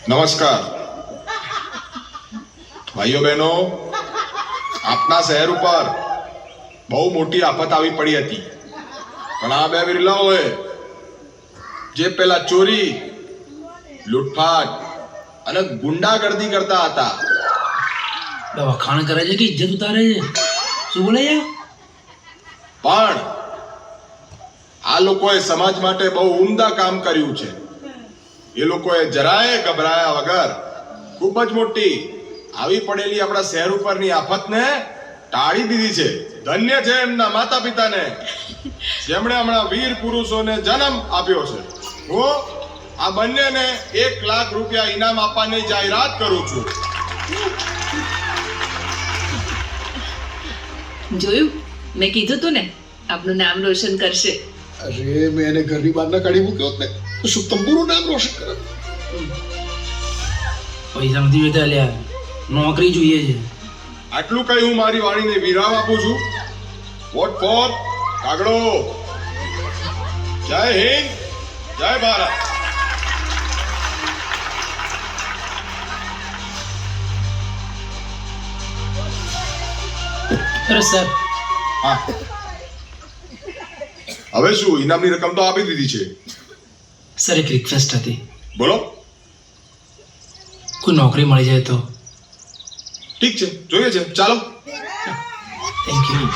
નમસ્કાર ભાઈઓ બહેનો, આપના શહેર ઉપર બહુ મોટી આફત આવી પડી હતી, પણ આ બે વિરલાઓએ જે પેલા ચોરી, લૂંટફાટ અને ગુંડાગર્દી કરતા હતા, વખાણ કરે છે કે ઇજ્જત ઉતારે છે? શું બોલે છે? પણ આ લોકોએ સમાજ માટે બહુ ઉમદા કામ કર્યું છે. એ લોકોએ જરાય ગભરાયા વગર ખૂબ જ મોટી આવી પડેલી આપણા શહેર ઉપરની આફતને ટાળી દીધી છે. ધન્ય છે એમના માતા પિતાને, જેમણે હમણાં વીર પુરુષોને જન્મ આપ્યો છે. હું આ બંનેને 1 લાખ રૂપિયા ઇનામ આપવાની જાહેરાત કરું છું. જોયું, મેં કીધું તું ને આપનું નામ રોશન કરશે. અરે મેં એને ઘરની બહાર ના કાઢી મૂક્યો ને તો શું તંબુરું નામ રોશન કરે? પૈસા નથી જોઈતા લ્યા, નોકરી જોઈએ છે. આટલું કઈ હું મારી વાણીને વિરામ આપું છું. વોટ ફોર કાગડો. જય હિન્દ, જય ભારત. અરે સર, હા, હવે શું, ઇનામની રકમ તો આપી દીધી છે. સર એક રિક્વેસ્ટ હતી, બોલો. કોઈ નોકરી મળી જાય તો. ઠીક છે, જોઈએ છે, ચાલો. Thank you.